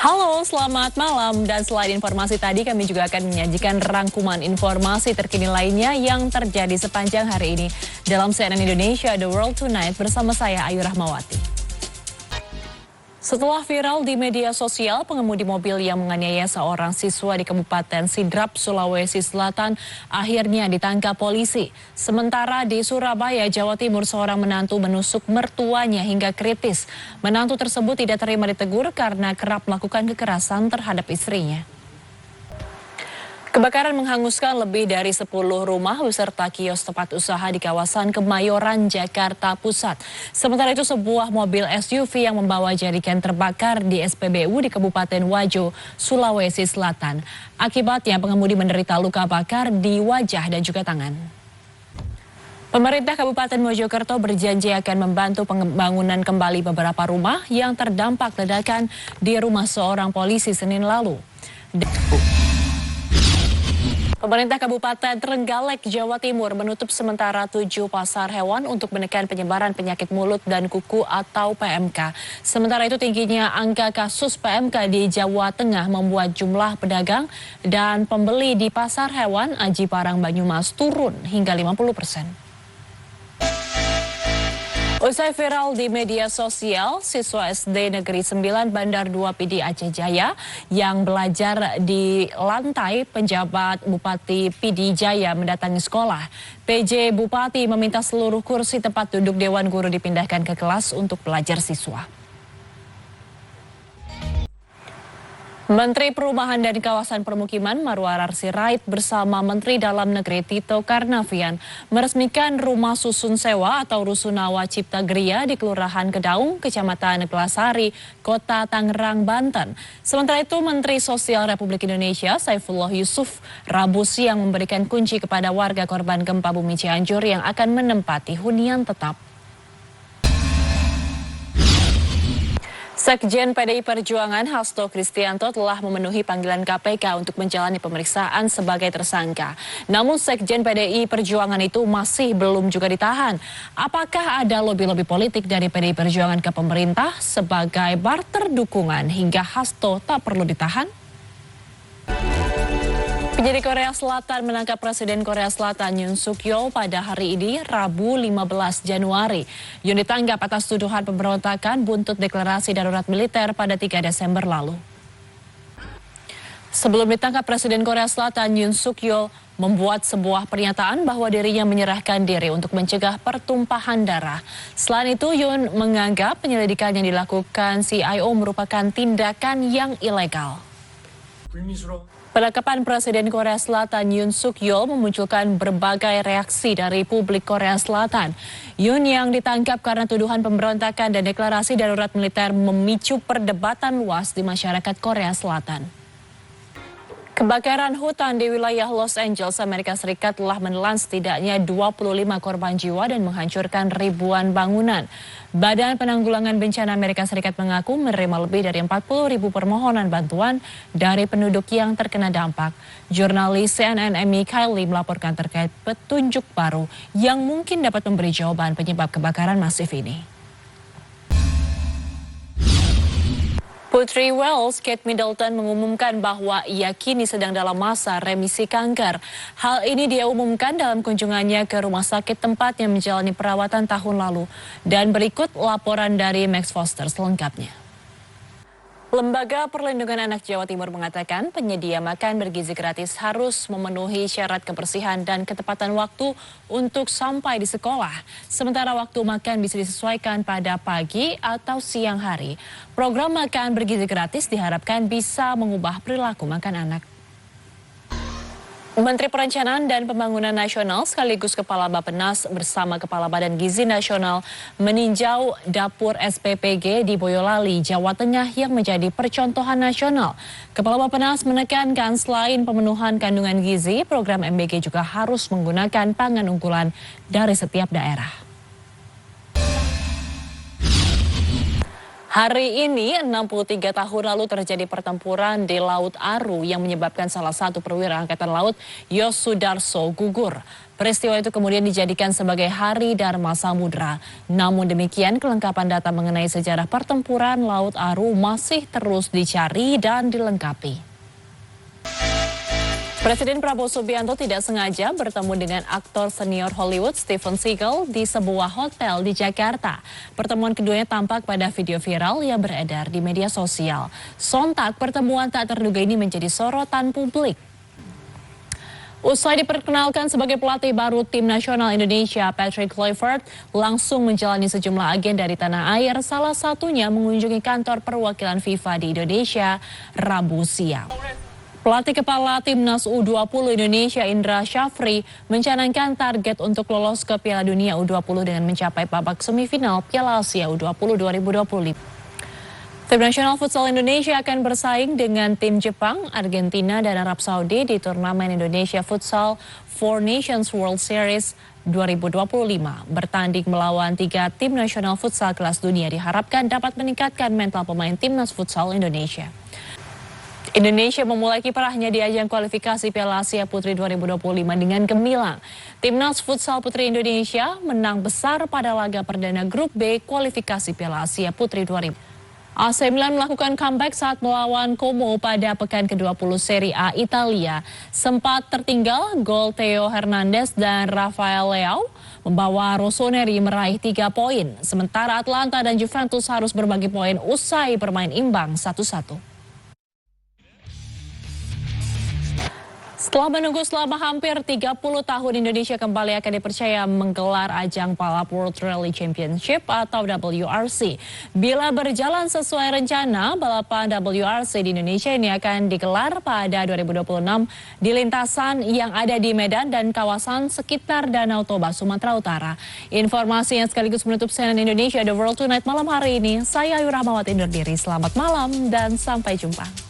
Halo, selamat malam. Dan selain informasi tadi, kami juga akan menyajikan rangkuman informasi terkini lainnya yang terjadi sepanjang hari ini dalam CNN Indonesia The World Tonight bersama saya Ayu Rahmawati. Setelah viral di media sosial, pengemudi mobil yang menganiaya seorang siswa di Kabupaten Sidrap, Sulawesi Selatan akhirnya ditangkap polisi. Sementara di Surabaya, Jawa Timur, seorang menantu menusuk mertuanya hingga kritis. Menantu tersebut tidak terima ditegur karena kerap melakukan kekerasan terhadap istrinya. Kebakaran menghanguskan lebih dari 10 rumah beserta kios tempat usaha di kawasan Kemayoran, Jakarta Pusat. Sementara itu sebuah mobil SUV yang membawa jerigen terbakar di SPBU di Kabupaten Wajo, Sulawesi Selatan. Akibatnya pengemudi menderita luka bakar di wajah dan juga tangan. Pemerintah Kabupaten Mojokerto berjanji akan membantu pembangunan kembali beberapa rumah yang terdampak ledakan di rumah seorang polisi Senin lalu. Pemerintah Kabupaten Trenggalek, Jawa Timur menutup sementara 7 pasar hewan untuk menekan penyebaran penyakit mulut dan kuku atau PMK. Sementara itu tingginya angka kasus PMK di Jawa Tengah membuat jumlah pedagang dan pembeli di pasar hewan Aji Parang Banyumas turun hingga 50%. Usai viral di media sosial, siswa SD Negeri 9 Bandar 2 PD Aceh Jaya yang belajar di lantai penjabat Bupati PD Jaya mendatangi sekolah. PJ Bupati meminta seluruh kursi tempat duduk Dewan Guru dipindahkan ke kelas untuk belajar siswa. Menteri Perumahan dan Kawasan Permukiman Marwarar Sirait bersama Menteri Dalam Negeri Tito Karnavian meresmikan rumah susun sewa atau Rusunawa Cipta Gria di Kelurahan Kedaung, Kecamatan Neglasari, Kota Tangerang, Banten. Sementara itu Menteri Sosial Republik Indonesia Saifullah Yusuf Rabu siang memberikan kunci kepada warga korban gempa bumi Cianjur yang akan menempati hunian tetap. Sekjen PDI Perjuangan Hasto Kristianto telah memenuhi panggilan KPK untuk menjalani pemeriksaan sebagai tersangka. Namun Sekjen PDI Perjuangan itu masih belum juga ditahan. Apakah ada lobi-lobi politik dari PDI Perjuangan ke pemerintah sebagai barter dukungan hingga Hasto tak perlu ditahan? Penyidik Korea Selatan menangkap Presiden Korea Selatan Yoon Suk Yeol pada hari ini, Rabu 15 Januari. Yoon ditangkap atas tuduhan pemberontakan buntut deklarasi darurat militer pada 3 Desember lalu. Sebelum ditangkap, Presiden Korea Selatan Yoon Suk Yeol membuat sebuah pernyataan bahwa dirinya menyerahkan diri untuk mencegah pertumpahan darah. Selain itu, Yoon menganggap penyelidikan yang dilakukan CIO merupakan tindakan yang ilegal. Penangkapan Presiden Korea Selatan Yoon Suk Yeol memunculkan berbagai reaksi dari publik Korea Selatan. Yoon yang ditangkap karena tuduhan pemberontakan dan deklarasi darurat militer memicu perdebatan luas di masyarakat Korea Selatan. Kebakaran hutan di wilayah Los Angeles, Amerika Serikat telah menelan setidaknya 25 korban jiwa dan menghancurkan ribuan bangunan. Badan Penanggulangan Bencana Amerika Serikat mengaku menerima lebih dari 40.000 permohonan bantuan dari penduduk yang terkena dampak. Jurnalis CNN Amy Kiley melaporkan terkait petunjuk baru yang mungkin dapat memberi jawaban penyebab kebakaran masif ini. Putri Wales, Kate Middleton mengumumkan bahwa ia kini sedang dalam masa remisi kanker. Hal ini dia umumkan dalam kunjungannya ke rumah sakit tempatnya menjalani perawatan tahun lalu. Dan berikut laporan dari Max Foster selengkapnya. Lembaga Perlindungan Anak Jawa Timur mengatakan penyedia makan bergizi gratis harus memenuhi syarat kebersihan dan ketepatan waktu untuk sampai di sekolah. Sementara waktu makan bisa disesuaikan pada pagi atau siang hari. Program makan bergizi gratis diharapkan bisa mengubah perilaku makan anak. Menteri Perencanaan dan Pembangunan Nasional sekaligus Kepala Bappenas bersama Kepala Badan Gizi Nasional meninjau dapur SPPG di Boyolali, Jawa Tengah yang menjadi percontohan nasional. Kepala Bappenas menekankan selain pemenuhan kandungan gizi, program MBG juga harus menggunakan pangan unggulan dari setiap daerah. Hari ini 63 tahun lalu terjadi pertempuran di Laut Aru yang menyebabkan salah satu perwira Angkatan Laut Yosudarso gugur. Peristiwa itu kemudian dijadikan sebagai Hari Dharma Samudra. Namun demikian kelengkapan data mengenai sejarah pertempuran Laut Aru masih terus dicari dan dilengkapi. Presiden Prabowo Subianto tidak sengaja bertemu dengan aktor senior Hollywood Steven Seagal di sebuah hotel di Jakarta. Pertemuan keduanya tampak pada video viral yang beredar di media sosial. Sontak pertemuan tak terduga ini menjadi sorotan publik. Usai diperkenalkan sebagai pelatih baru tim nasional Indonesia, Patrick Kluivert langsung menjalani sejumlah agenda di tanah air, salah satunya mengunjungi kantor perwakilan FIFA di Indonesia Rabu siang. Pelatih kepala Timnas U20 Indonesia Indra Syafri mencanangkan target untuk lolos ke Piala Dunia U20 dengan mencapai babak semifinal Piala Asia U20 2025. Tim nasional futsal Indonesia akan bersaing dengan tim Jepang, Argentina, dan Arab Saudi di turnamen Indonesia Futsal Four Nations World Series 2025. Bertanding melawan 3 tim nasional futsal kelas dunia diharapkan dapat meningkatkan mental pemain timnas futsal Indonesia. Indonesia memulai kiprahnya di ajang kualifikasi Piala Asia Putri 2025 dengan gemilang. Timnas Futsal Putri Indonesia menang besar pada laga perdana Grup B kualifikasi Piala Asia Putri 2000. AC Milan melakukan comeback saat melawan Como pada pekan ke-20 Serie A Italia. Sempat tertinggal, gol Theo Hernandez dan Rafael Leao membawa Rossoneri meraih 3 poin. Sementara Atlanta dan Juventus harus berbagi poin usai bermain imbang 1-1. Setelah menunggu selama hampir 30 tahun, Indonesia kembali akan dipercaya menggelar ajang balap World Rally Championship atau WRC. Bila berjalan sesuai rencana, balapan WRC di Indonesia ini akan digelar pada 2026 di lintasan yang ada di Medan dan kawasan sekitar Danau Toba, Sumatera Utara. Informasi yang sekaligus menutup CNN Indonesia The World Tonight malam hari ini. Saya Ayu Rahmawati undur diri. Selamat malam dan sampai jumpa.